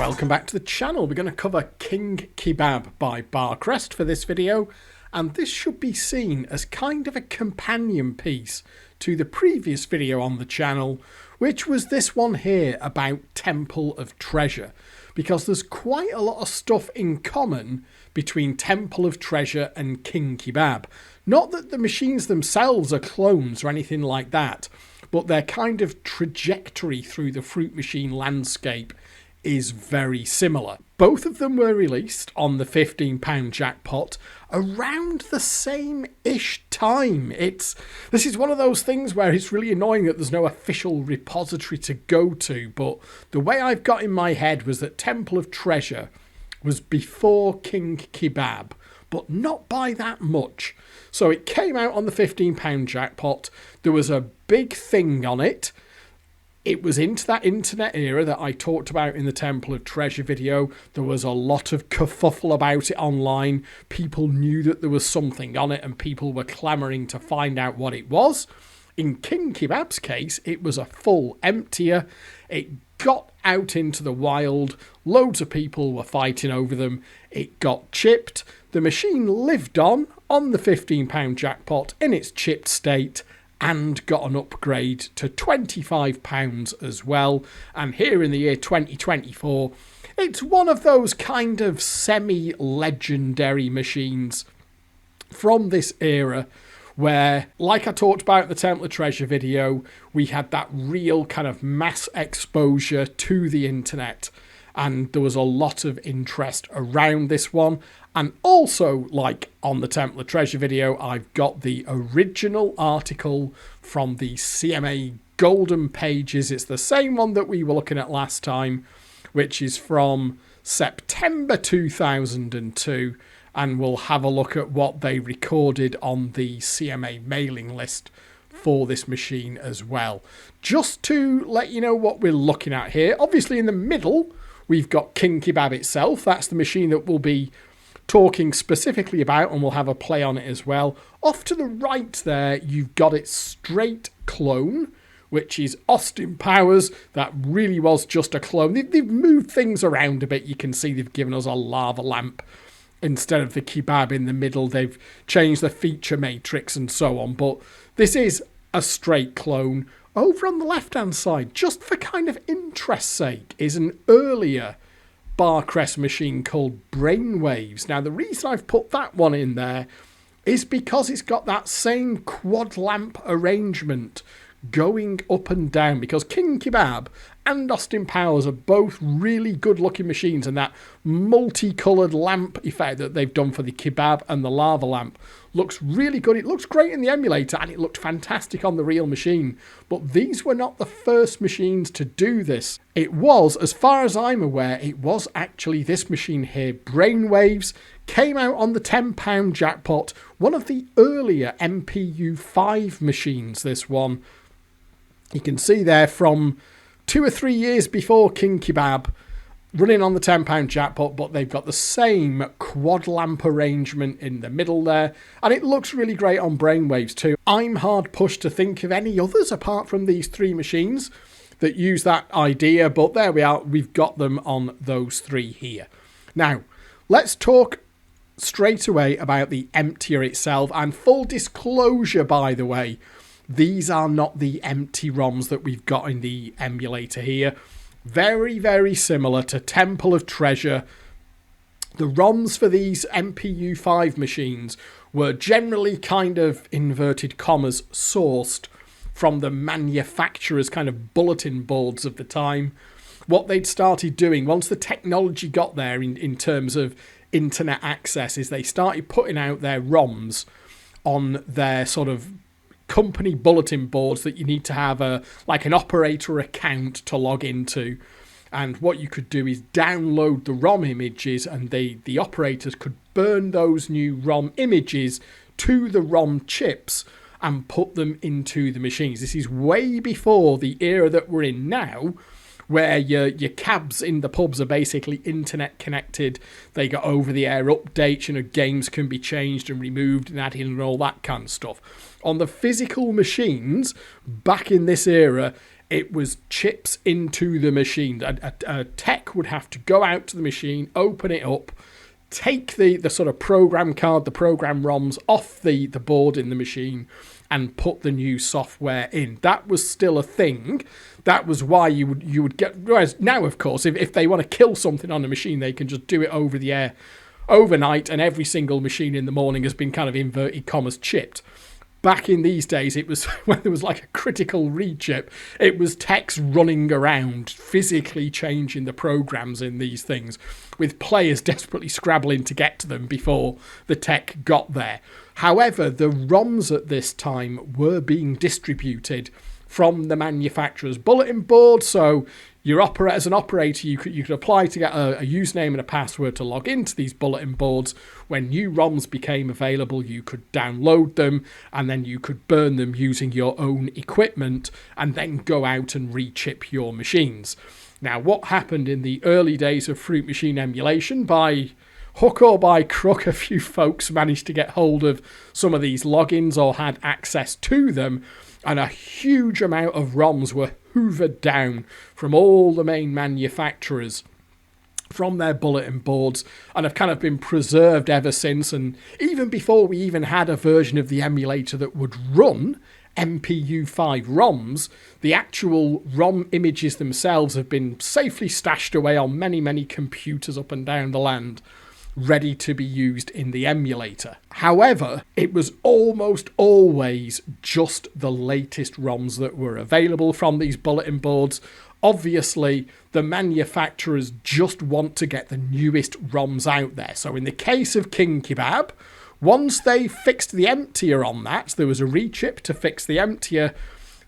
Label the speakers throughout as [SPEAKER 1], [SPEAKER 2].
[SPEAKER 1] Welcome back to the channel. We're going to cover King Kebab by Barcrest for this video, and this should be seen as kind of a companion piece to the previous video on the channel, which was this one here about Temple of Treasure, because there's quite a lot of stuff in common between Temple of Treasure and King Kebab. Not that the machines themselves are clones or anything like that, but their kind of trajectory through the fruit machine landscape is very similar. Both of them were released on the £15 jackpot around the same-ish time. This is one of those things where it's really annoying that there's no official repository to go to, but the way I've got in my head was that Temple of Treasure was before King Kebab, but not by that much. So it came out on the £15 jackpot. There was a big thing on it. It was into that internet era that I talked about in the Temple of Treasure video. There was a lot of kerfuffle about it online. People knew that there was something on it and people were clamouring to find out what it was. In King Kebab's case, it was a full emptier. It got out into the wild. Loads of people were fighting over them. It got chipped. The machine lived on the £15 jackpot in its chipped state, and got an upgrade to £25 as well. And here in the year 2024, it's one of those kind of semi-legendary machines from this era where, like I talked about in the Temple of Treasure video, we had that real kind of mass exposure to the internet, and there was a lot of interest around this one. And also, like on the Temple of Treasure video, I've got the original article from the CMA Golden Pages. It's the same one that we were looking at last time, which is from September 2002. And we'll have a look at what they recorded on the CMA mailing list for this machine as well. Just to let you know what we're looking at here. Obviously, in the middle, we've got King Kebab itself. That's the machine that we'll be talking specifically about, and we'll have a play on it as well. Off to the right there, you've got its straight clone, which is Austin Powers. That really was just a clone. They've moved things around a bit. You can see they've given us a lava lamp instead of the kebab in the middle. They've changed the feature matrix and so on, but this is a straight clone. Over on the left-hand side, just for kind of interest's sake, is an earlier Barcrest machine called Brainwaves. Now, the reason I've put that one in there is because it's got that same quad lamp arrangement going up and down, because King Kebab and Austin Powers are both really good looking machines, and that multicoloured lamp effect that they've done for the kebab and the lava lamp looks really good. It looks great in the emulator and it looked fantastic on the real machine, but these were not the first machines to do this. It was, as far as I'm aware, it was actually this machine here, Brainwaves. Came out on the £10 jackpot, one of the earlier MPU5 machines, this one. You can see there from 2 or 3 years before King Kebab, running on the £10 jackpot, but they've got the same quad lamp arrangement in the middle there, and it looks really great on Brainwaves too. I'm hard pushed to think of any others apart from these three machines that use that idea, but there we are, we've got them on those three here. Now, let's talk straight away about the Emptier itself, and full disclosure, by the way, these are not the empty ROMs that we've got in the emulator here. Very, very similar to Temple of Treasure. The ROMs for these MPU5 machines were generally kind of, inverted commas, sourced from the manufacturer's kind of bulletin boards of the time. What they'd started doing, once the technology got there in terms of internet access, is they started putting out their ROMs on their sort of company bulletin boards that you need to have like an operator account to log into. And what you could do is download the ROM images, and the operators could burn those new ROM images to the ROM chips and put them into the machines. This is way before the era that we're in now, where your cabs in the pubs are basically internet connected. They got over-the-air updates, games can be changed and removed and added and all that kind of stuff. On the physical machines, back in this era, it was chips into the machine. A tech would have to go out to the machine, open it up, take the sort of program card, the program ROMs off the board in the machine and put the new software in. That was still a thing. That was why you would get... Whereas now, of course, if they want to kill something on a machine, they can just do it over the air overnight, and every single machine in the morning has been kind of inverted commas chipped. Back in these days, it was when there was like a critical rechip, it was techs running around, physically changing the programs in these things, with players desperately scrabbling to get to them before the tech got there. However, the ROMs at this time were being distributed from the manufacturer's bulletin board, so as an operator, you could apply to get a username and a password to log into these bulletin boards. When new ROMs became available, you could download them, and then you could burn them using your own equipment, and then go out and rechip your machines. Now, what happened in the early days of Fruit Machine emulation, by hook or by crook, a few folks managed to get hold of some of these logins or had access to them, and a huge amount of ROMs were hoovered down from all the main manufacturers from their bulletin boards and have kind of been preserved ever since. And even before we even had a version of the emulator that would run MPU5 ROMs, the actual ROM images themselves have been safely stashed away on many, many computers up and down the land, ready to be used in the emulator. However, it was almost always just the latest ROMs that were available from these bulletin boards. Obviously, the manufacturers just want to get the newest ROMs out there. So in the case of King Kebab, once they fixed the Emptier on that, there was a rechip to fix the Emptier.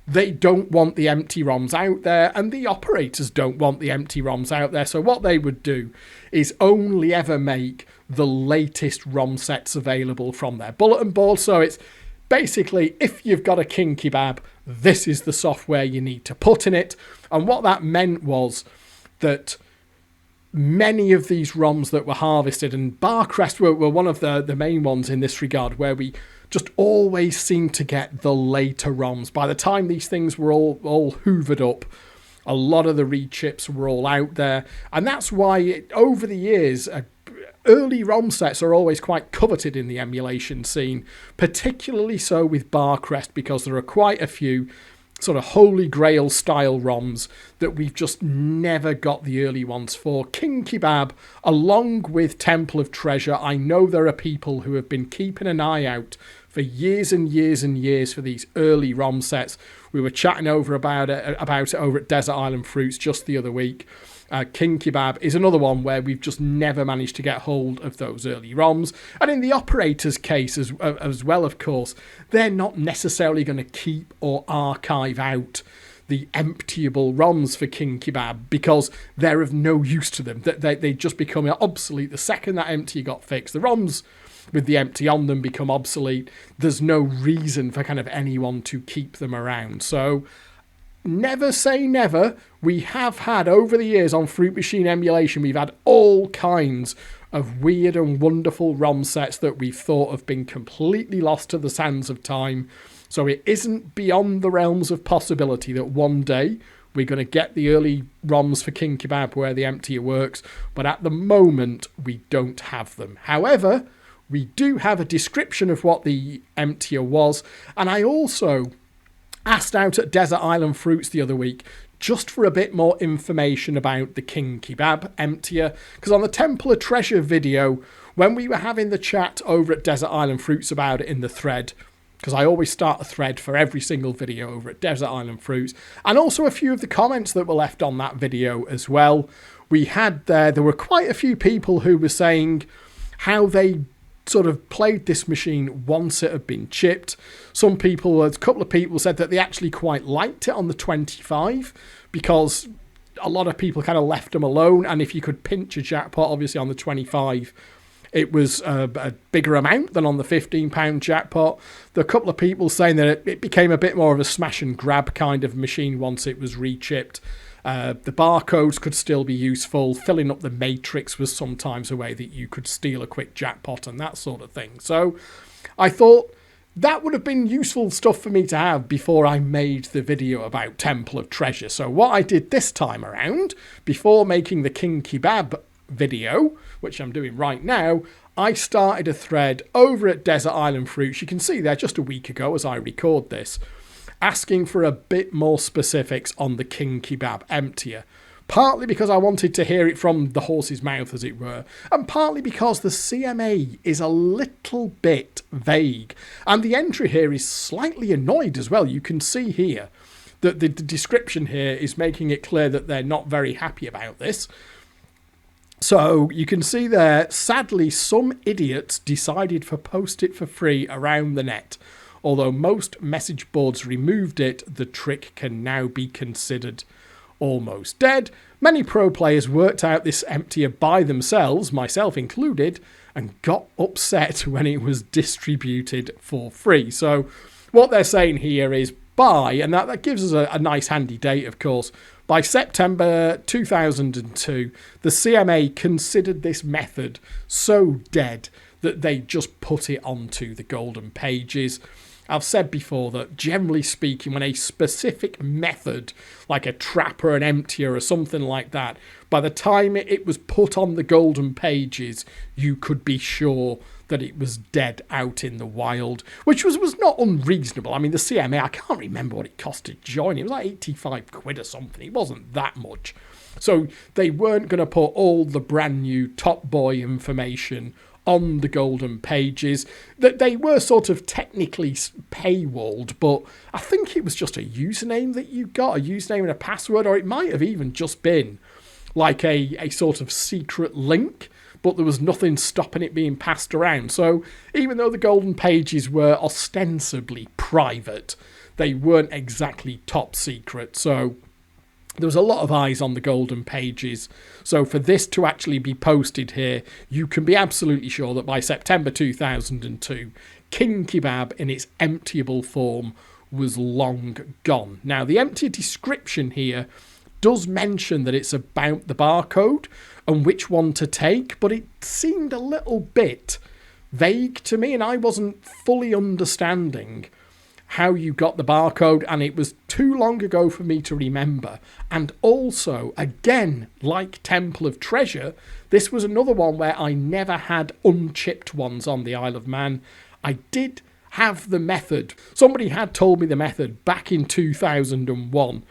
[SPEAKER 1] They don't want the empty ROMs out there, and the operators don't want the empty ROMs out there. So what they would do is only ever make the latest ROM sets available from their bulletin board. So it's basically, if you've got a King Kebab, this is the software you need to put in it. And what that meant was that many of these ROMs that were harvested, and Barcrest were one of the main ones in this regard, where we just always seemed to get the later ROMs. By the time these things were all hoovered up, a lot of the rechips were all out there. And that's why over the years, early ROM sets are always quite coveted in the emulation scene, particularly so with Barcrest, because there are quite a few sort of holy grail style ROMs that we've just never got the early ones for. King Kebab, along with Temple of Treasure, I know there are people who have been keeping an eye out for years and years and years for these early ROM sets. We were chatting about it over at Desert Island Fruits just the other week. King Kebab is another one where we've just never managed to get hold of those early ROMs. And in the operator's case as well, of course, they're not necessarily going to keep or archive out the emptiable ROMs for King Kebab because they're of no use to them. They just become obsolete the second that Emptier got fixed. The ROMs with the empty on them become obsolete. There's no reason for kind of anyone to keep them around. So never say never. We have had, over the years on Fruit Machine emulation, we've had all kinds of weird and wonderful ROM sets that we thought have been completely lost to the sands of time. So it isn't beyond the realms of possibility that one day we're going to get the early ROMs for King Kebab where the Emptier works, but at the moment we don't have them. However, we do have a description of what the Emptier was, and I also asked out at Desert Island Fruits the other week just for a bit more information about the King Kebab Emptier, because on the Temple of Treasure video, when we were having the chat over at Desert Island Fruits about it in the thread, because I always start a thread for every single video over at Desert Island Fruits, and also a few of the comments that were left on that video as well, we had there were quite a few people who were saying how they sort of played this machine once it had been chipped. A couple of people said that they actually quite liked it on the 25 because a lot of people kind of left them alone, and if you could pinch a jackpot, obviously on the 25 it was a bigger amount than on the £15 jackpot. There are a couple of people saying that it became a bit more of a smash and grab kind of machine once it was rechipped. The barcodes could still be useful. Filling up the matrix was sometimes a way that you could steal a quick jackpot and that sort of thing. So I thought that would have been useful stuff for me to have before I made the video about Temple of Treasure. So what I did this time around, before making the King Kebab video, which I'm doing right now, I started a thread over at Desert Island Fruits. You can see there just a week ago as I record this, asking for a bit more specifics on the King Kebab Emptier. Partly because I wanted to hear it from the horse's mouth, as it were, and partly because the CMA is a little bit vague. And the entry here is slightly annoyed as well. You can see here that the description here is making it clear that they're not very happy about this. So you can see there, sadly, some idiots decided to post it for free around the net. Although most message boards removed it, the trick can now be considered almost dead. Many pro players worked out this Emptier by themselves, myself included, and got upset when it was distributed for free. So what they're saying here is by, and that gives us a nice handy date, of course, by September 2002, the CMA considered this method so dead that they just put it onto the golden pages. I've said before that generally speaking, when a specific method, like a trap or an emptier or something like that, by the time it was put on the golden pages, you could be sure that it was dead out in the wild, which was not unreasonable. I mean, the CMA, I can't remember what it cost to join. It was like 85 quid or something. It wasn't that much. So they weren't going to put all the brand new Top Boy information on the golden pages. That they were sort of technically paywalled, but I think it was just a username that you got, a username and a password, or it might have even just been like a sort of secret link, but there was nothing stopping it being passed around. So even though the golden pages were ostensibly private, they weren't exactly top secret. So there was a lot of eyes on the golden pages. So for this to actually be posted here, you can be absolutely sure that by September 2002, King Kebab in its emptiable form was long gone. Now, the empty description here does mention that it's about the barcode and which one to take, but it seemed a little bit vague to me, and I wasn't fully understanding how you got the barcode, and it was too long ago for me to remember. And also, again, like Temple of Treasure, this was another one where I never had unchipped ones on the Isle of Man. I did have the method. Somebody had told me the method back in 2001,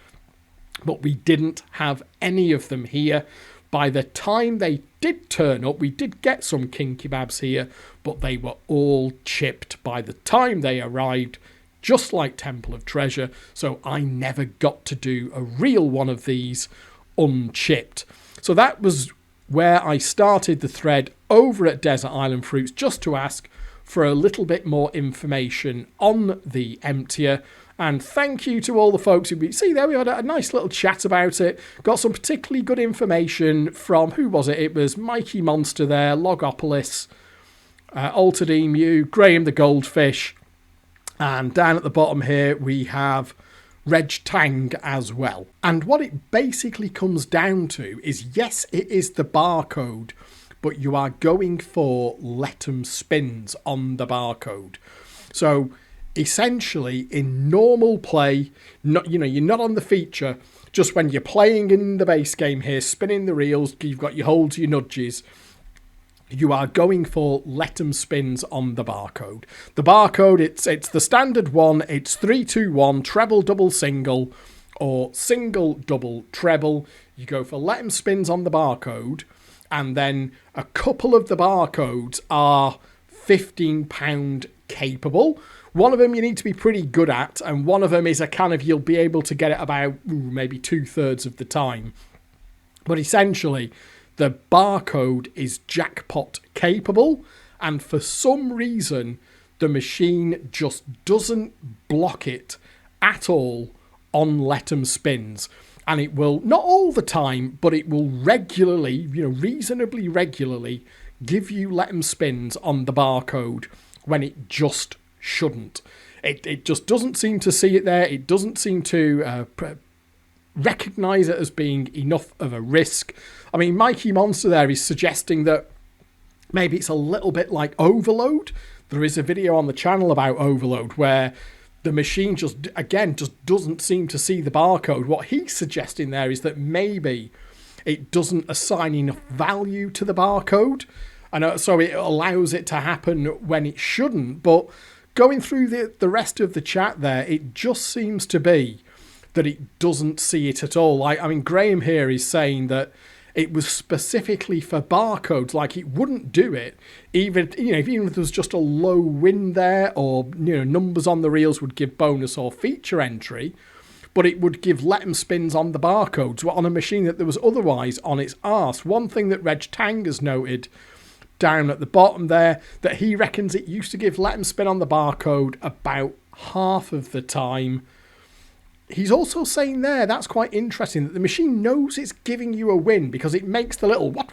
[SPEAKER 1] but we didn't have any of them here. By the time they did turn up, we did get some King Kebabs here, but they were all chipped by the time they arrived, just like Temple of Treasure, so I never got to do a real one of these unchipped. So that was where I started the thread over at Desert Island Fruits, just to ask for a little bit more information on the Emptier. And thank you to all the folks who see there. We had a nice little chat about it. Got some particularly good information from, who was it? It was Mikey Monster there, Logopolis, Altered Emu, Graham the Goldfish. And down at the bottom here, we have Reg Tang as well. And what it basically comes down to is, yes, it is the barcode, but you are going for let 'em spins on the barcode. So essentially, in normal play, you're not on the feature, just when you're playing in the base game here, spinning the reels, you've got your holds, your nudges, you are going for let 'em spins on the barcode. The barcode, it's the standard one. It's 3-2-1, treble, double, single, or single, double, treble. You go for let 'em spins on the barcode, and then a couple of the barcodes are £15 capable. One of them you need to be pretty good at, and one of them is a kind of, you'll be able to get it about maybe 2/3 of the time. But essentially, the barcode is jackpot capable, and for some reason, the machine just doesn't block it at all on let 'em spins. And it will, not all the time, but it will regularly, reasonably regularly, give you let 'em spins on the barcode when it just shouldn't. It just doesn't seem to see it there. It doesn't seem to recognise it as being enough of a risk. I mean, Mikey Monster there is suggesting that maybe it's a little bit like overload. There is a video on the channel about overload where the machine just doesn't seem to see the barcode. What he's suggesting there is that maybe it doesn't assign enough value to the barcode, and so it allows it to happen when it shouldn't. But going through the rest of the chat there, it just seems to be that it doesn't see it at all. Like, I mean, Graham here is saying that it was specifically for barcodes, like it wouldn't do it, even if there was just a low win there, or numbers on the reels would give bonus or feature entry, but it would give let 'em spins on the barcodes on a machine that there was otherwise on its arse. One thing that Reg Tang has noted down at the bottom there, that he reckons it used to give let 'em spin on the barcode about half of the time. He's also saying there, that's quite interesting, that the machine knows it's giving you a win because it makes the little what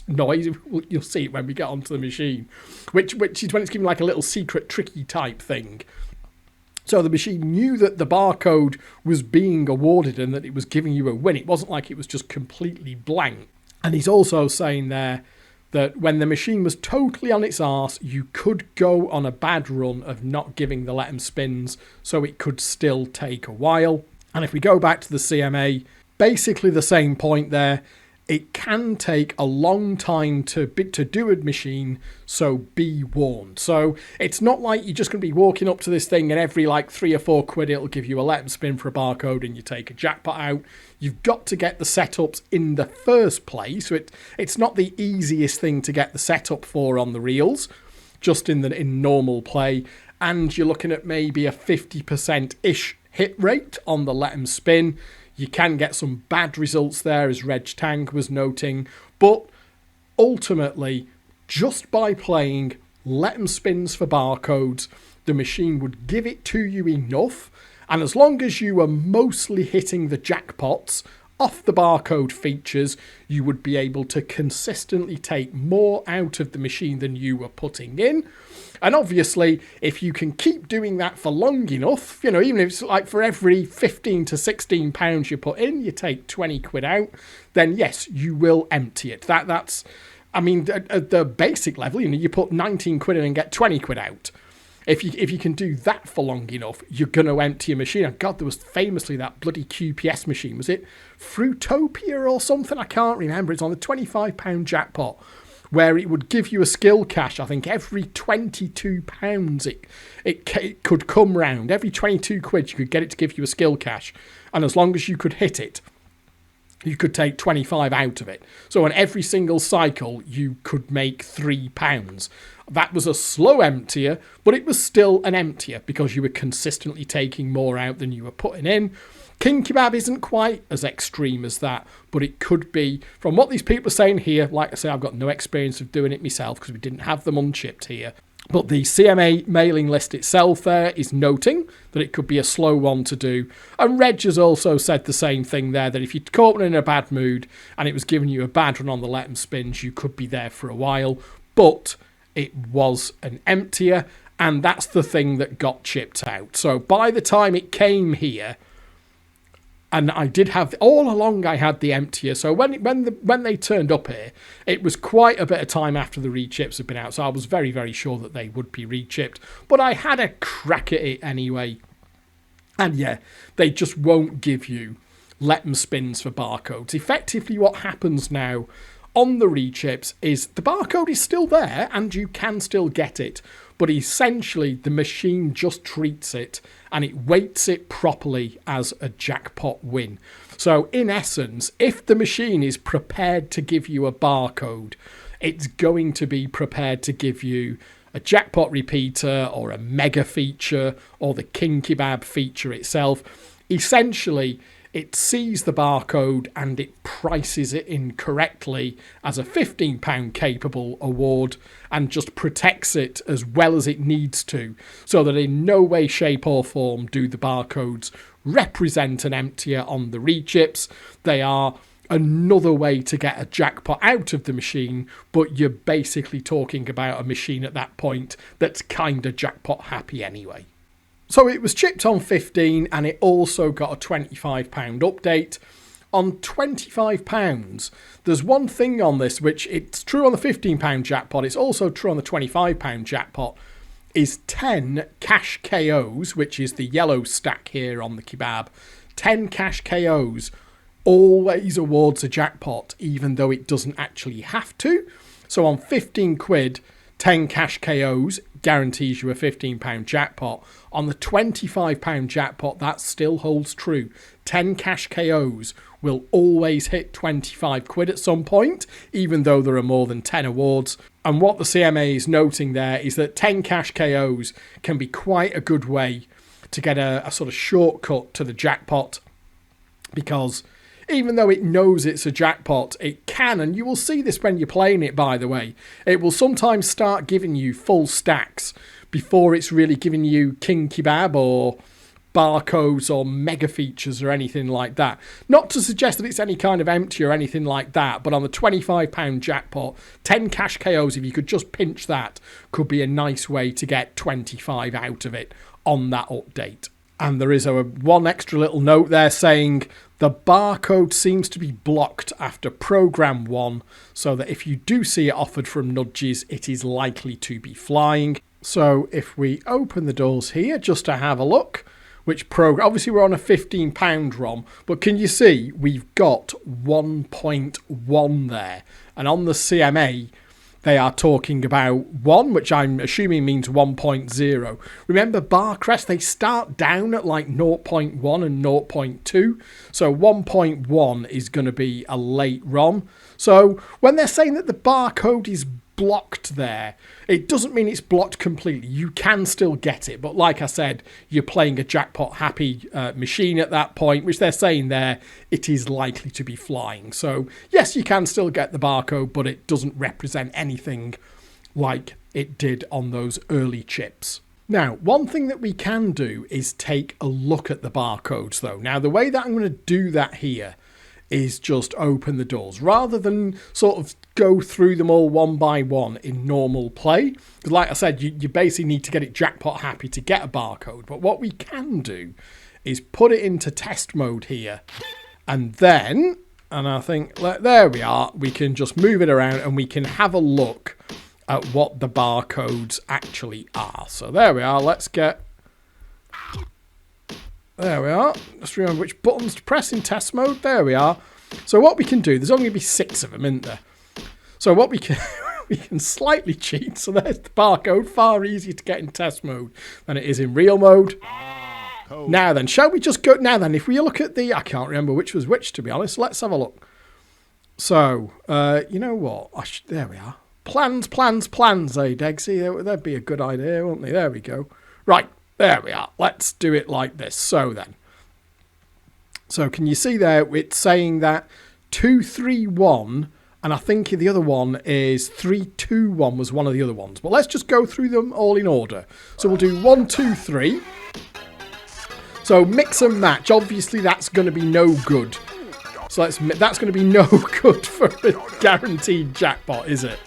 [SPEAKER 1] noise. You'll see it when we get onto the machine, which is when it's giving like a little secret tricky type thing. So the machine knew that the barcode was being awarded and that it was giving you a win. It wasn't like it was just completely blank. And he's also saying there that when the machine was totally on its arse, you could go on a bad run of not giving the let 'em spins, so it could still take a while. And if we go back to the CMA, basically the same point there. It can take a long time to do a machine, so be warned. So it's not like you're just going to be walking up to this thing and every like £3 or £4 it'll give you a let 'em spin for a barcode and you take a jackpot out. You've got to get the setups in the first place. So it's not the easiest thing to get the setup for on the reels, just in normal play. And you're looking at maybe a 50%-ish hit rate on the let 'em spin. You can get some bad results there, as Reg Tang was noting. But ultimately, just by playing let 'em spins for barcodes, the machine would give it to you enough. And as long as you were mostly hitting the jackpots off the barcode features, you would be able to consistently take more out of the machine than you were putting in. And obviously, if you can keep doing that for long enough, even if it's like for every 15 to 16 pounds you put in, you take 20 quid out, then yes, you will empty it. That's, I mean, at the basic level, you put 19 quid in and get 20 quid out. If you can do that for long enough, you're going to empty a machine. And God, there was famously that bloody QPS machine. Was it Fruitopia or something? I can't remember. It's on the £25 jackpot, where it would give you a skill cash. I think every £22 it could come round. Every 22 quid you could get it to give you a skill cash. And as long as you could hit it, you could take 25 out of it. So on every single cycle, you could make £3. That was a slow emptier, but it was still an emptier because you were consistently taking more out than you were putting in. King Kebab isn't quite as extreme as that, but it could be. From what these people are saying here, like I say, I've got no experience of doing it myself because we didn't have them unchipped here. But the CMA mailing list itself there is noting that it could be a slow one to do. And Reg has also said the same thing there, that if you caught one in a bad mood and it was giving you a bad run on the let 'em spins, you could be there for a while. But it was an emptier, and that's the thing that got chipped out. So by the time it came here, and I did have, all along I had the emptier. So when they turned up here, it was quite a bit of time after the rechips had been out. So I was very, very sure that they would be rechipped. But I had a crack at it anyway. And yeah, they just won't give you let 'em spins for barcodes. Effectively what happens now on the rechips is the barcode is still there and you can still get it. But essentially the machine just treats it and it weights it properly as a jackpot win. So in essence, if the machine is prepared to give you a barcode, it's going to be prepared to give you a jackpot repeater or a mega feature or the King Kebab feature itself. Essentially, it sees the barcode and it prices it in correctly as a £15 capable award and just protects it as well as it needs to, so that in no way, shape or form do the barcodes represent an emptier on the rechips. They are another way to get a jackpot out of the machine, but you're basically talking about a machine at that point that's kind of jackpot happy anyway. So it was chipped on 15 and it also got a £25 update. On £25, there's one thing on this, which it's true on the £15 jackpot, it's also true on the £25 jackpot, is 10 Cash KOs, which is the yellow stack here on the kebab. 10 Cash KOs always awards a jackpot, even though it doesn't actually have to. So on 15 quid, 10 Cash KOs guarantees you a £15 jackpot. On the £25 jackpot, that still holds true. 10 Cash KOs will always hit 25 quid at some point, even though there are more than 10 awards. And what the CMA is noting there is that 10 Cash KOs can be quite a good way to get a sort of shortcut to the jackpot, because even though it knows it's a jackpot, it can, and you will see this when you're playing it, by the way, it will sometimes start giving you full stacks before it's really giving you King Kebab or Barcodes or mega features or anything like that. Not to suggest that it's any kind of empty or anything like that, but on the £25 jackpot, 10 Cash KOs, if you could just pinch that, could be a nice way to get 25 out of it on that update. And there is one extra little note there saying the barcode seems to be blocked after program 1, so that if you do see it offered from nudges, it is likely to be flying. So if we open the doors here just to have a look, which program, obviously we're on a £15 ROM, but can you see we've got 1.1 there, and on the CMA they are talking about 1, which I'm assuming means 1.0. Remember, Barcrest, they start down at like 0.1 and 0.2. So 1.1 is going to be a late ROM. So when they're saying that the barcode is blocked there, it doesn't mean it's blocked completely. You can still get it. But like I said, you're playing a jackpot happy machine at that point, which they're saying there, it is likely to be flying. So yes, you can still get the barcode, but it doesn't represent anything like it did on those early chips. Now, one thing that we can do is take a look at the barcodes though. Now, the way that I'm going to do that here is just open the doors rather than sort of go through them all one by one in normal play. Because like I said, you basically need to get it jackpot happy to get a barcode. But what we can do is put it into test mode here. And then, and I think, there we are, we can just move it around and we can have a look at what the barcodes actually are. So there we are, let's get... There we are. Just remember which buttons to press in test mode. There we are. So what we can do, there's only going to be 6 of them, isn't there? So what we can we can slightly cheat. So there's the barcode, far easier to get in test mode than it is in real mode. Now then, shall we just go? Now then, if we look at the, I can't remember which was which, to be honest. Let's have a look. So, you know what? There we are. Plans, eh, Degsy? That'd be a good idea, wouldn't they? There we go. Right. There we are. Let's do it like this. So then. So can you see there it's saying that 231, and I think the other one is 321 was one of the other ones. But let's just go through them all in order. So we'll do 1, 2, 3. So mix and match. Obviously that's going to be no good. So that's going to be no good for a guaranteed jackpot, is it?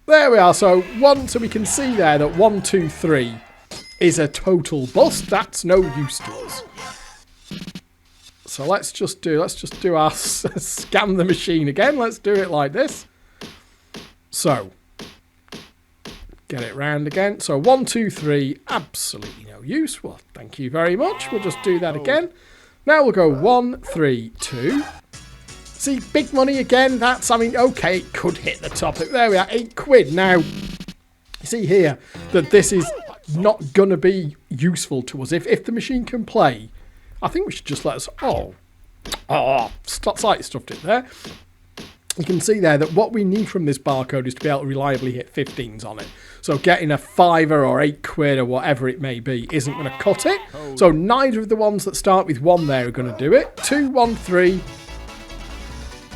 [SPEAKER 1] There we are. So we can see there that 1, 2, 3 is a total bust. That's no use to us. So let's just do our scan the machine again. Let's do it like this. So get it round again. So 1, 2, 3, absolutely no use. Well, thank you very much. We'll just do that again. Now we'll go 1, 3, 2. See, big money again. That's, I mean, okay, it could hit the top. There we are, 8 quid. Now, you see here that this is not going to be useful to us. If the machine can play, I think we should just let us... slightly stuffed it there. You can see there that what we need from this barcode is to be able to reliably hit 15s on it. So getting a £5 or 8 quid or whatever it may be isn't going to cut it. So neither of the ones that start with 1 there are going to do it. 2, 1, 3...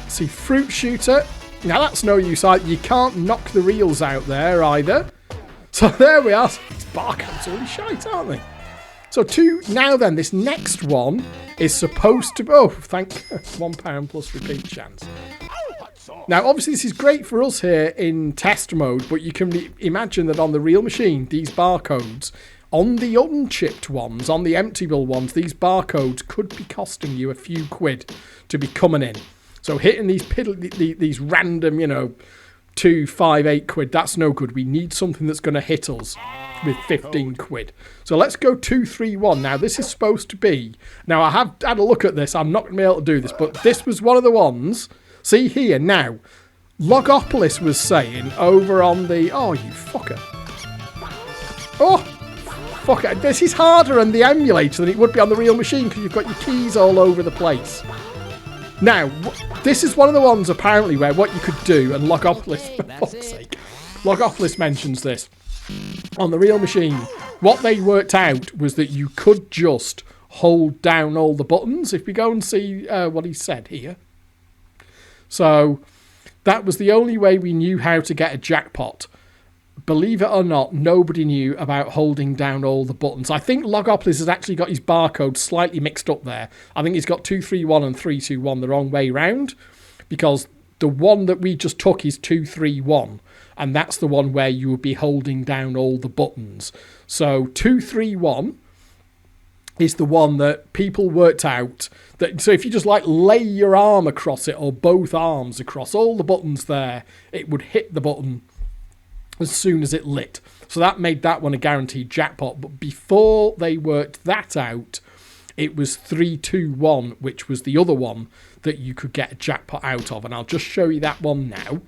[SPEAKER 1] See, fruit shooter. Now that's no use either. You can't knock the reels out there either. So there we are. These barcodes are really shite, aren't they? So now then, this next one is supposed to... Oh, thank £1 plus repeat chance. Now, obviously, this is great for us here in test mode, but you can imagine that on the real machine, these barcodes on the unchipped ones, on the emptiable ones, these barcodes could be costing you a few quid to be coming in. So hitting these random, you know, 2, 5, 8 quid, that's no good. We need something that's going to hit us with 15 quid. So let's go 2, 3, 1. Now, this is supposed to be... Now, I have had a look at this. I'm not going to be able to do this, but this was one of the ones. See here, now, Logopolis was saying over on the... Oh, you fucker. Oh, fuck it. This is harder on the emulator than it would be on the real machine because you've got your keys all over the place. Now, this is one of the ones apparently where what you could do, and Logopolis, for fuck's sake, Logopolis mentions this. On the real machine, what they worked out was that you could just hold down all the buttons. If we go and see what he said here. So, that was the only way we knew how to get a jackpot. Believe it or not, nobody knew about holding down all the buttons. I think Logopolis has actually got his barcode slightly mixed up there. I think he's got 231 and 321 the wrong way round, because the one that we just took is 231, and that's the one where you would be holding down all the buttons. So 231 is the one that people worked out. That, so if you just like lay your arm across it, or both arms across all the buttons there, it would hit the button as soon as it lit. So that made that one a guaranteed jackpot. But before they worked that out, it was 321, which was the other one that you could get a jackpot out of. And I'll just show you that one now.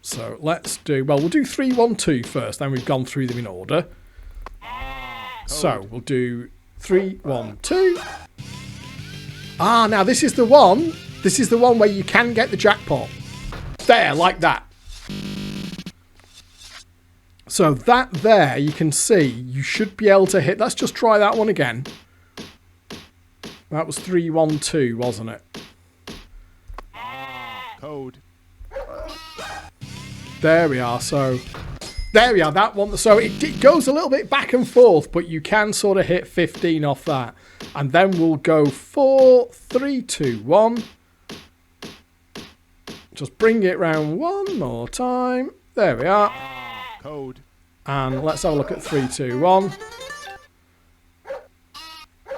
[SPEAKER 1] So let's do... Well, we'll do 312 first. Then we've gone through them in order. So we'll do 312. Ah, now this is the one. This is the one where you can get the jackpot. There, like that. So that there, you can see, you should be able to hit. Let's just try that one again. That was 312, wasn't it?
[SPEAKER 2] Code.
[SPEAKER 1] There we are. So there we are, that one. So it goes a little bit back and forth, but you can sort of hit 15 off that. And then we'll go 4, 3, 2, 1. Just bring it round one more time. There we are.
[SPEAKER 2] Code.
[SPEAKER 1] And let's have a look at 3, 2, 1.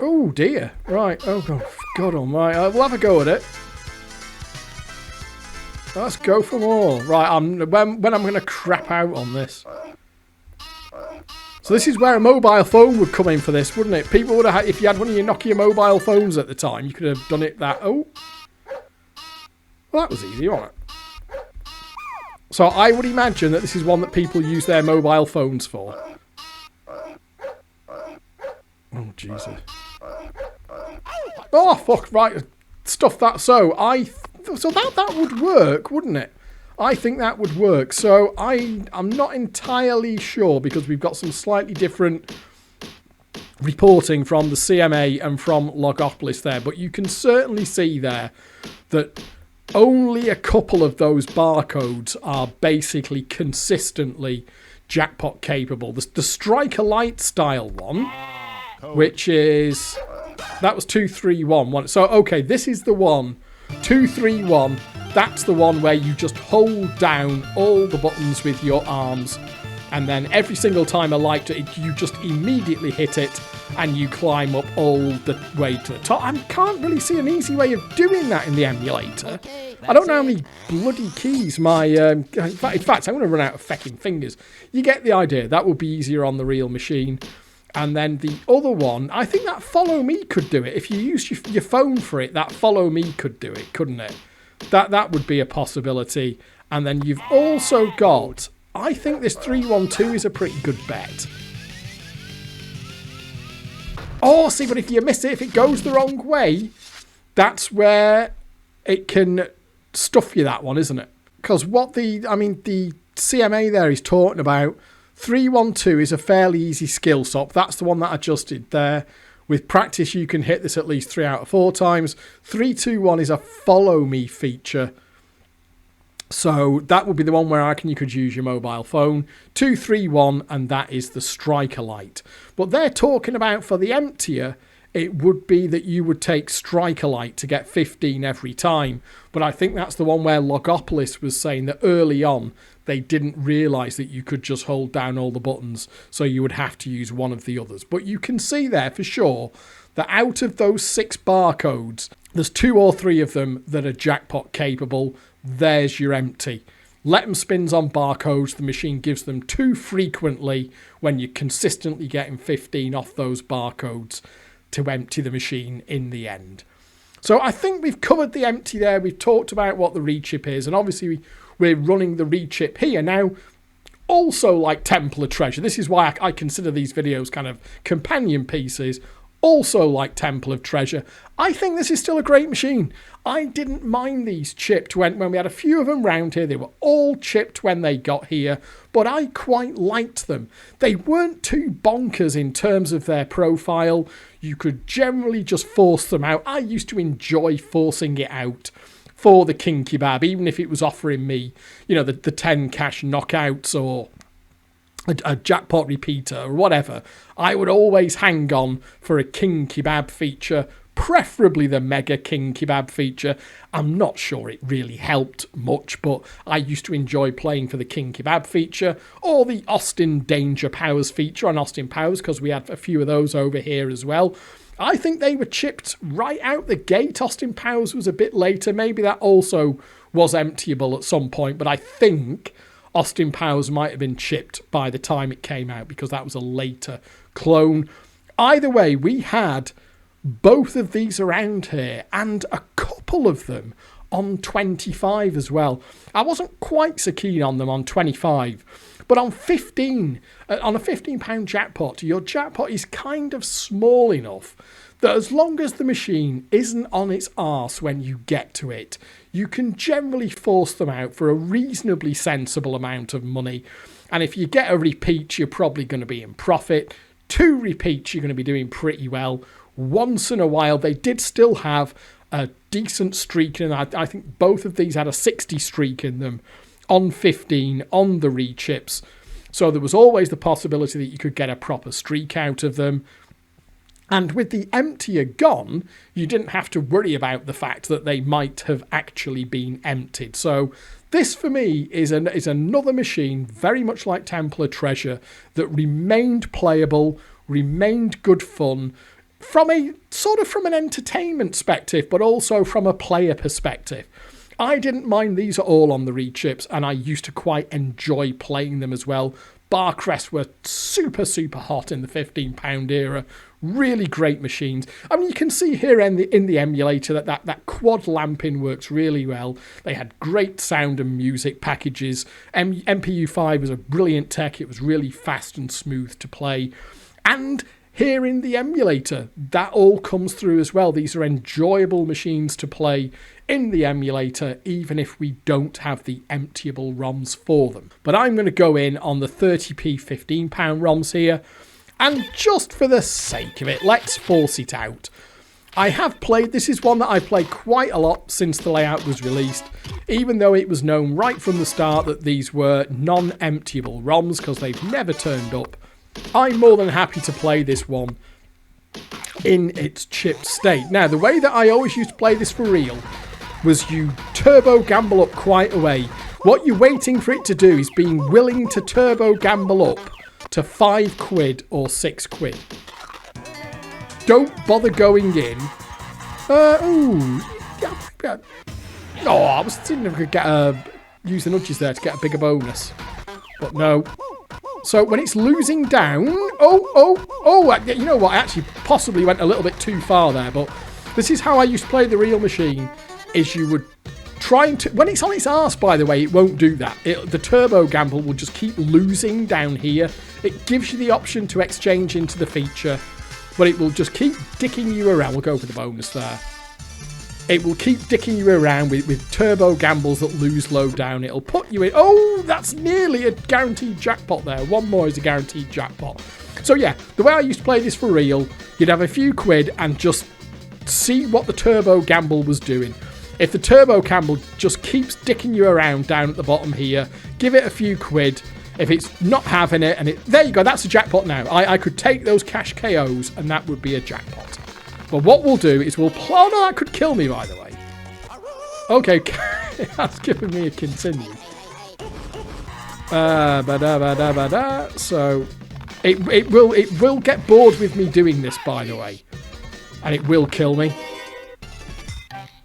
[SPEAKER 1] Oh dear. Right. Oh God almighty. We'll have a go at it. Let's go for more. Right. When I'm going to crap out on this. So this is where a mobile phone would come in for this, wouldn't it? People would have had, if you had one of your Nokia mobile phones at the time, you could have done it that. Oh. Well, that was easy, wasn't it? So I would imagine that this is one that people use their mobile phones for. Oh, Jesus. Oh, fuck, right. Stuff that. So that would work, wouldn't it? I think that would work. So I'm not entirely sure, because we've got some slightly different reporting from the CMA and from Logopolis there. But you can certainly see there that only a couple of those barcodes are basically consistently jackpot capable. The Striker Light style one, which is... That was 231. So, okay, this is the one. 231. That's the one where you just hold down all the buttons with your arms. And then every single time a light, you just immediately hit it and you climb up all the way to the top. I can't really see an easy way of doing that in the emulator. I don't know how many bloody keys my... in fact, I'm going to run out of fucking fingers. You get the idea. That would be easier on the real machine. And then the other one, I think that Follow Me could do it. If you used your phone for it, that Follow Me could do it, couldn't it? That would be a possibility. And then you've also got... I think this 312 is a pretty good bet. Oh, see, but if you miss it, if it goes the wrong way, that's where it can stuff you, that one, isn't it? Because what the CMA there is talking about, 312 is a fairly easy skill swap. That's the one that I adjusted there. With practice, you can hit this at least 3 out of 4 times. 321 is a Follow Me feature. So that would be the one where I reckon you could use your mobile phone. 231, and that is the Striker Light. But they're talking about for the Emptier, it would be that you would take Striker Light to get 15 every time. But I think that's the one where Logopolis was saying that early on, they didn't realise that you could just hold down all the buttons, so you would have to use one of the others. But you can see there for sure that out of those 6 barcodes, there's 2 or 3 of them that are jackpot capable. There's your empty. Let them spins on barcodes. The machine gives them too frequently when you're consistently getting 15 off those barcodes to empty the machine in the end. So I think we've covered the empty there. We've talked about what the rechip is, and obviously we're running the rechip here. Now, also like Temple of Treasure, this is why I consider these videos kind of companion pieces. Also like Temple of Treasure, I think this is still a great machine. I didn't mind these chipped when we had a few of them round here. They were all chipped when they got here, but I quite liked them. They weren't too bonkers in terms of their profile. You could generally just force them out. I used to enjoy forcing it out for the King Kebab, even if it was offering me, you know, the 10 cash knockouts or a jackpot repeater or whatever. I would always hang on for a King Kebab feature, preferably the Mega King Kebab feature. I'm not sure it really helped much, but I used to enjoy playing for the King Kebab feature or the Austin Danger Powers feature on Austin Powers, because we had a few of those over here as well. I think they were chipped right out the gate. Austin Powers was a bit later. Maybe that also was emptyable at some point, but I think Austin Powers might have been chipped by the time it came out, because that was a later clone. Either way, we had both of these around here, and a couple of them on 25 as well. I wasn't quite so keen on them on 25, but on 15, on a £15 jackpot, your jackpot is kind of small enough that as long as the machine isn't on its arse when you get to it, you can generally force them out for a reasonably sensible amount of money. And if you get a repeat, you're probably going to be in profit. 2 repeats, you're going to be doing pretty well. Once in a while, they did still have a decent streak, and I think both of these had a 60 streak in them on 15 on the rechips. So there was always the possibility that you could get a proper streak out of them. And with the emptier gone, you didn't have to worry about the fact that they might have actually been emptied. So this, for me, is another machine, very much like Temple of Treasure, that remained playable, remained good fun, from an entertainment perspective, but also from a player perspective. I didn't mind these at all on the rechips, and I used to quite enjoy playing them as well. Barcrest were super, super hot in the £15 era. Really great machines. I mean, you can see here in the emulator that quad lamping works really well. They had great sound and music packages. MPU5 was a brilliant tech. It was really fast and smooth to play. And here in the emulator, that all comes through as well. These are enjoyable machines to play in the emulator, even if we don't have the emptyable ROMs for them. But I'm going to go in on the 30p £15 ROMs here, and just for the sake of it, let's force it out. I have played, this is one that I played quite a lot since the layout was released, even though it was known right from the start that these were non-emptyable ROMs because they've never turned up. I'm more than happy to play this one in its chipped state. Now, the way that I always used to play this for real was you turbo gamble up quite a way. What you're waiting for it to do is being willing to turbo gamble up to £5 or £6. Don't bother going in. I was thinking if I could use the nudges there to get a bigger bonus, but no. So when it's losing down, you know what? I actually possibly went a little bit too far there, but this is how I used to play the real machine. Is you would try to, when it's on its arse, by the way, it won't do that. The turbo gamble will just keep losing down here. It gives you the option to exchange into the feature, but it will just keep dicking you around. We'll go for the bonus there. It will keep dicking you around with turbo gambles that lose low down. It'll put you in. Oh, that's nearly a guaranteed jackpot there. One more is a guaranteed jackpot. So yeah, the way I used to play this for real, you'd have a few quid and just see what the turbo gamble was doing. If the turbo gamble just keeps dicking you around down at the bottom here, give it a few quid. If it's not having it, there you go, that's a jackpot now. I could take those cash KOs and that would be a jackpot. But what we'll do is oh no, that could kill me, by the way. Okay, that's giving me a continue. So it will get bored with me doing this, by the way, and it will kill me.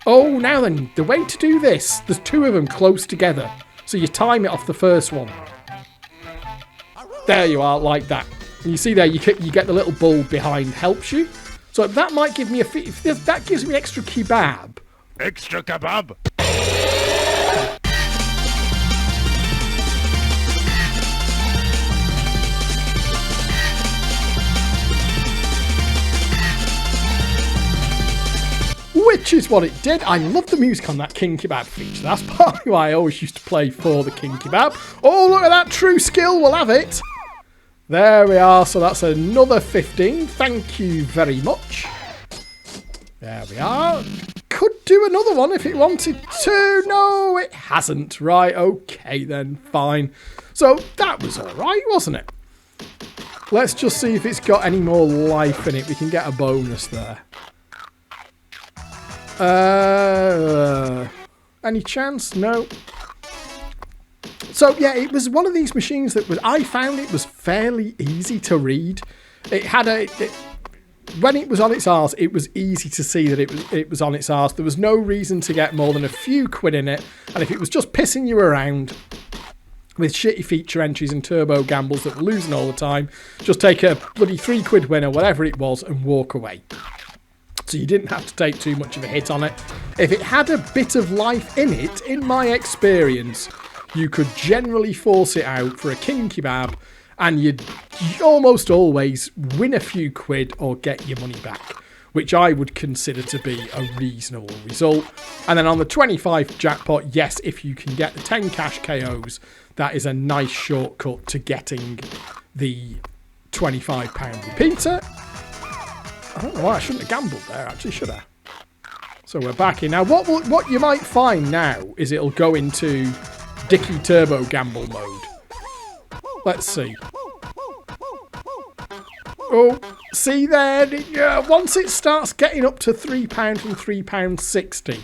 [SPEAKER 1] Oh, now then, the way to do this, there's two of them close together, so you time it off the first one. There you are, like that. And you see there, you get the little bulb behind helps you. So that might give me if that gives me extra kebab.
[SPEAKER 2] Extra kebab.
[SPEAKER 1] Which is what it did. I love the music on that King Kebab feature. That's partly why I always used to play for the King Kebab. Oh, look at that true skill. We'll have it. There we are. So that's another 15. Thank you very much. There we are. Could do another one if it wanted to. No, it hasn't. Right, okay then. Fine. So that was all right, wasn't it? Let's just see if it's got any more life in it. We can get a bonus there. Any chance? No. So yeah, it was one of these machines that I found it was fairly easy to read. It had when it was on its arse, it was easy to see that it was on its arse. There was no reason to get more than a few quid in it, and if it was just pissing you around with shitty feature entries and turbo gambles that were losing all the time, just take a bloody 3 quid win or whatever it was and walk away. So you didn't have to take too much of a hit on it. If it had a bit of life in it, in my experience, you could generally force it out for a King Kebab and you'd almost always win a few quid or get your money back, which I would consider to be a reasonable result. And then on the 25 jackpot, yes, if you can get the 10 Cash KOs, that is a nice shortcut to getting the £25 repeater. I don't know why I shouldn't have gambled there, actually, should I? So we're back in. Now, what you might find now is it'll go into Dicky Turbo Gamble mode. Let's see. Oh, see there? Yeah, once it starts getting up to £3 and £3.60,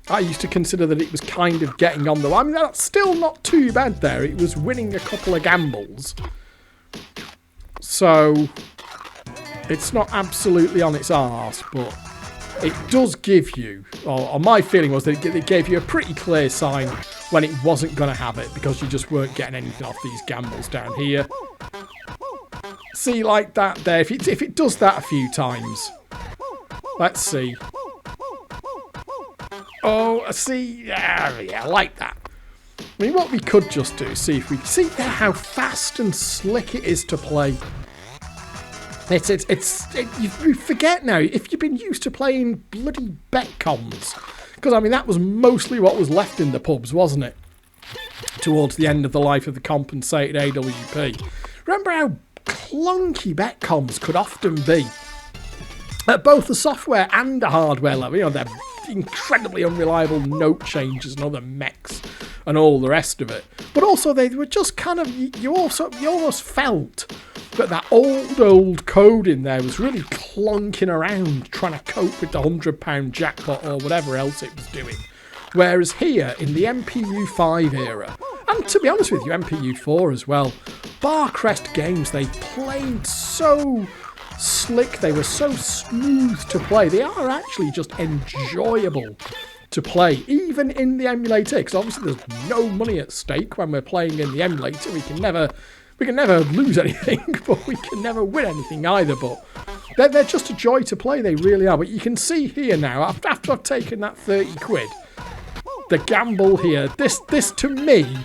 [SPEAKER 1] I used to consider that it was kind of getting on the line. I mean, that's still not too bad there. It was winning a couple of gambles. So it's not absolutely on its arse, but it does give you, or my feeling was that it gave you a pretty clear sign when it wasn't going to have it, because you just weren't getting anything off these gambles down here. See, like that there, if it does that a few times. Let's see. Oh, see, yeah, like that. I mean, what we could just do, see if we see there how fast and slick it is to play. You forget now, if you've been used to playing bloody Betcoms, because I mean that was mostly what was left in the pubs, wasn't it? Towards the end of the life of the compensated AWP. Remember how clunky Betcoms could often be at both the software and the hardware level. You know, they're incredibly unreliable note changes and other mechs and all the rest of it. But also they were just kind of, you almost felt that old code in there was really clunking around trying to cope with the £100 jackpot or whatever else it was doing. Whereas here, in the MPU5 era, and to be honest with you, MPU4 as well, Barcrest games, they played so slick, they were so smooth to play. They are actually just enjoyable to play, even in the emulator, because obviously there's no money at stake when we're playing in the emulator. We can never lose anything, but we can never win anything either. But they're just a joy to play, they really are. But you can see here now, after I've taken that 30 quid, the gamble here, this to me,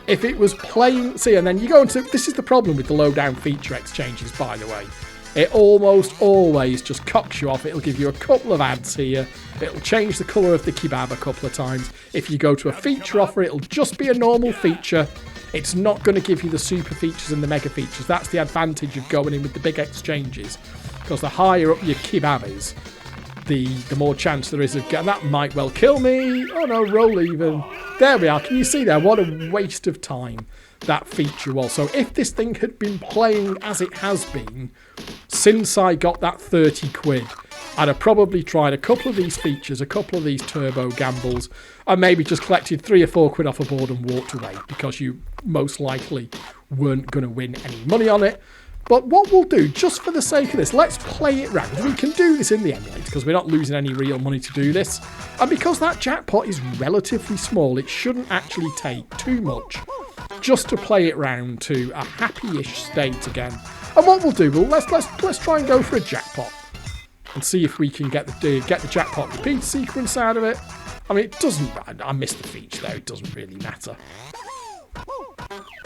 [SPEAKER 1] if it was playing, see, and then you go into, this is the problem with the low down feature exchanges, by the way. It almost always just cocks you off. It'll give you a couple of ads here. It'll change the colour of the kebab a couple of times. If you go to a feature offer, it'll just be a normal feature. It's not going to give you the super features and the mega features. That's the advantage of going in with the big exchanges. Because the higher up your kebab is, the more chance there is of getting. That might well kill me. Oh no, roll even. There we are. Can you see there? What a waste of time that feature was. So if this thing had been playing as it has been since I got that 30 quid, I'd have probably tried a couple of these features, a couple of these turbo gambles, and maybe just collected 3 or 4 quid off a board and walked away, because you most likely weren't going to win any money on it. But what we'll do, just for the sake of this, let's play it round. We can do this in the emulator, because we're not losing any real money to do this. And because that jackpot is relatively small, it shouldn't actually take too much just to play it round to a happy-ish state again. And what we'll do, let's try and go for a jackpot and see if we can get the jackpot repeat sequence out of it. I mean, it doesn't. I missed the feature there. It doesn't really matter.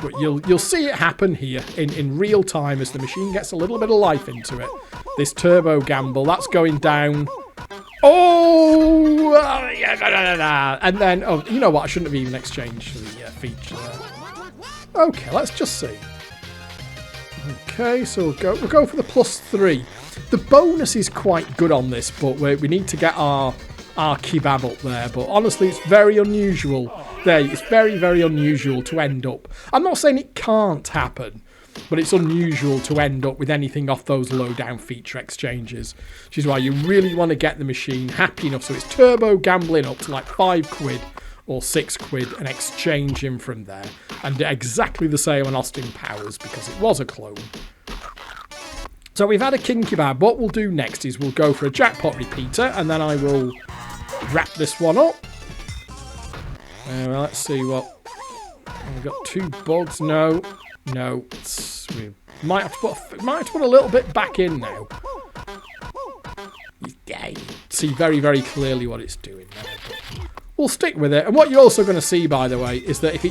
[SPEAKER 1] But you'll see it happen here in real time as the machine gets a little bit of life into it. This turbo gamble, that's going down. Oh, and then, oh, you know what? I shouldn't have even exchanged the feature there. Okay, let's just see. Okay, so we'll go for the +3. The bonus is quite good on this, but we need to get our kebab up there. But honestly, it's very unusual. It's very, very unusual to end up. I'm not saying it can't happen, but it's unusual to end up with anything off those low down feature exchanges, which is why you really want to get the machine happy enough so it's turbo gambling up to like 5 quid or 6 quid and exchange him from there. And exactly the same on Austin Powers, because it was a clone. So we've had a King Kebab. What we'll do next is we'll go for a jackpot repeater, and then I will wrap this one up. Well, let's see what... We've got 2 bugs. No. We might have to put a little bit back in now. Yeah, you see very, very clearly what it's doing now. But we'll stick with it. And what you're also going to see, by the way, is that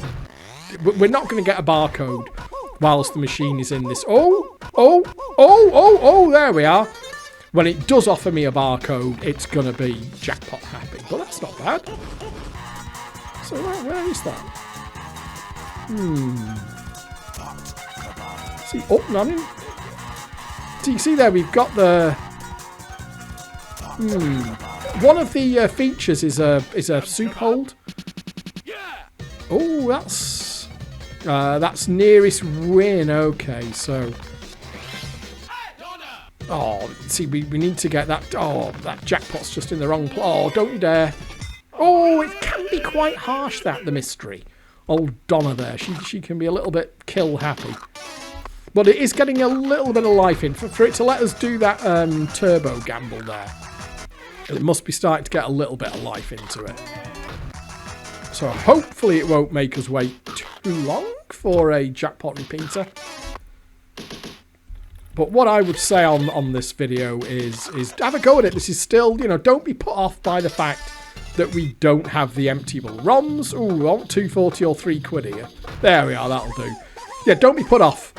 [SPEAKER 1] we're not going to get a barcode whilst the machine is in this. Oh, there we are. When it does offer me a barcode, it's going to be jackpot happy. But that's not bad. So where is that? See, none. So you see there, we've got the... One of the features is a soup hold. Oh, that's nearest win. Okay, so... Oh, see, we need to get that... Oh, that jackpot's just in the wrong place. Oh, don't you dare. Oh, it can be quite harsh, the mystery. Old Donna there, she can be a little bit kill happy. But it is getting a little bit of life in. For it to let us do that turbo gamble there, it must be starting to get a little bit of life into it. So hopefully it won't make us wait too long for a jackpot repeater. But what I would say on this video is have a go at it. This is still, don't be put off by the fact that we don't have the emptiable ROMs. Ooh, I want 240 or 3 quid here. There we are, that'll do. Yeah, don't be put off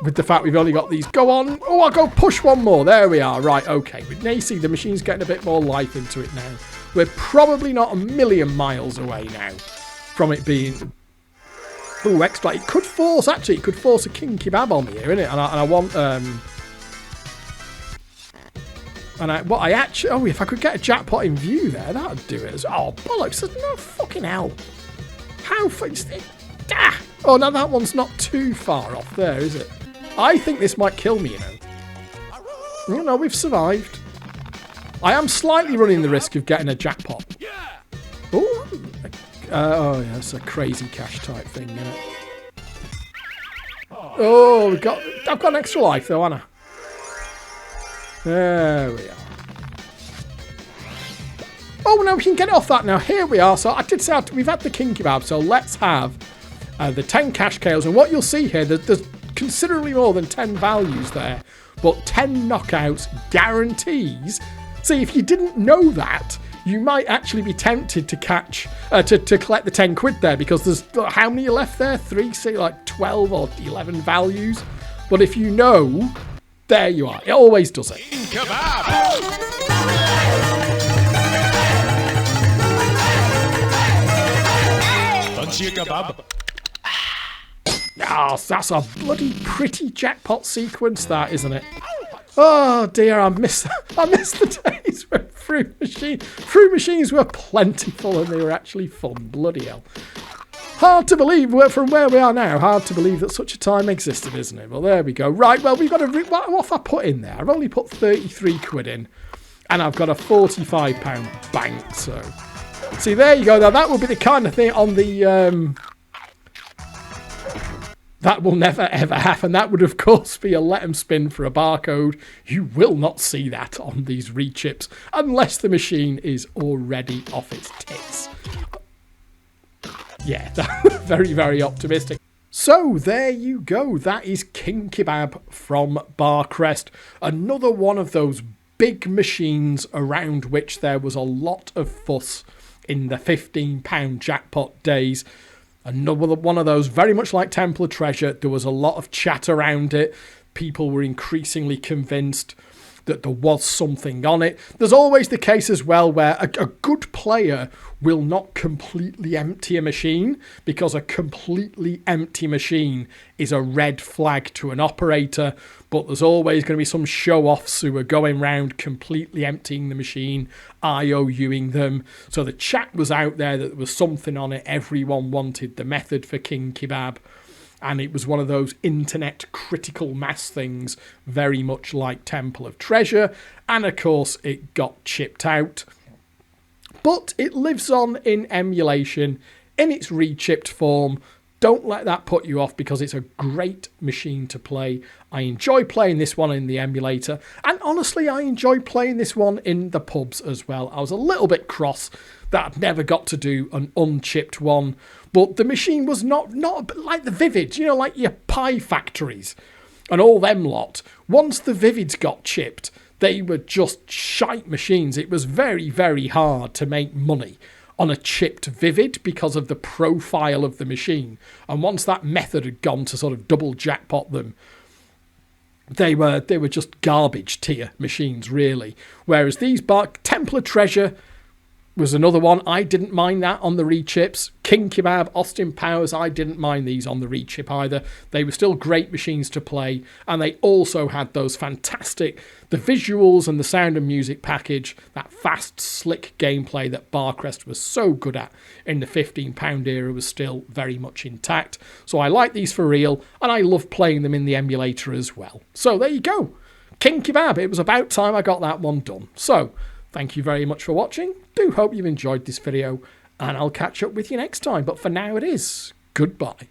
[SPEAKER 1] with the fact we've only got these. Go on. Oh, I'll go push one more. There we are. Right, okay. Now you see the machine's getting a bit more life into it now. We're probably not a million miles away now from it being... Ooh, extra. It could force a King Kebab on me here, innit? And I want... if I could get a jackpot in view there, that would do it. Oh, bollocks. There's no fucking hell. How... Oh, now that one's not too far off there, is it? I think this might kill me, No, we've survived. I am slightly running the risk of getting a jackpot. Oh, yeah, it's a crazy cash type thing, isn't it? Oh, I've got an extra life, though, haven't I? There we are. Oh, no, we can get it off that now. Here we are. So I did say we've had the King Kebab, so let's have the 10 Cash KOs. And what you'll see here, there's considerably more than 10 values there, but 10 knockouts guarantees. See, if you didn't know that, you might actually be tempted to catch, to collect the 10 quid there, because there's, how many are left there? 3, say like 12 or 11 values. But if you know... There you are. It always does it.
[SPEAKER 2] King Kebab! Emptier kebab.
[SPEAKER 1] Oh, that's a bloody pretty jackpot sequence, that, isn't it? Oh dear, I miss the days when fruit machines were plentiful and they were actually fun. Bloody hell. Hard to believe, from where we are now, hard to believe that such a time existed, isn't it? Well, there we go. Right, well, we've got to... What have I put in there? I've only put 33 quid in. And I've got a £45 bank, so... See, there you go. Now, that would be the kind of thing on the... That will never, ever happen. That would, of course, be a let 'em spin for a barcode. You will not see that on these rechips unless the machine is already off its tits. Yeah, very, very optimistic. So, there you go. That is King Kebab from Barcrest. Another one of those big machines around which there was a lot of fuss in the £15 jackpot days. Another one of those, very much like Templar Treasure, there was a lot of chat around it. People were increasingly convinced that there was something on it. There's always the case as well where a good player will not completely empty a machine, because a completely empty machine is a red flag to an operator. But there's always going to be some show-offs who are going around completely emptying the machine, IOUing them. So the chat was out there that there was something on it. Everyone wanted the method for King Kebab. And it was one of those internet critical mass things, very much like Temple of Treasure. And of course, it got chipped out. But it lives on in emulation, in its rechipped form. Don't let that put you off, because it's a great machine to play. I enjoy playing this one in the emulator. And honestly, I enjoy playing this one in the pubs as well. I was a little bit cross that I'd never got to do an unchipped one. But the machine was not like the Vivids, you know, like your pie factories and all them lot. Once the Vivids got chipped, they were just shite machines. It was very, very hard to make money on a chipped Vivid because of the profile of the machine. And once that method had gone to sort of double jackpot them, they were just garbage tier machines, really. Whereas these Templar Treasure was another one. I didn't mind that on the rechips. King Kebab, Austin Powers, I didn't mind these on the rechip either. They were still great machines to play, and they also had those fantastic, the visuals and the sound and music package, that fast, slick gameplay that Barcrest was so good at in the £15 era was still very much intact. So I like these for real, and I love playing them in the emulator as well. So there you go. King Kebab, it was about time I got that one done. So, thank you very much for watching. Do hope you've enjoyed this video, and I'll catch up with you next time. But for now it is goodbye.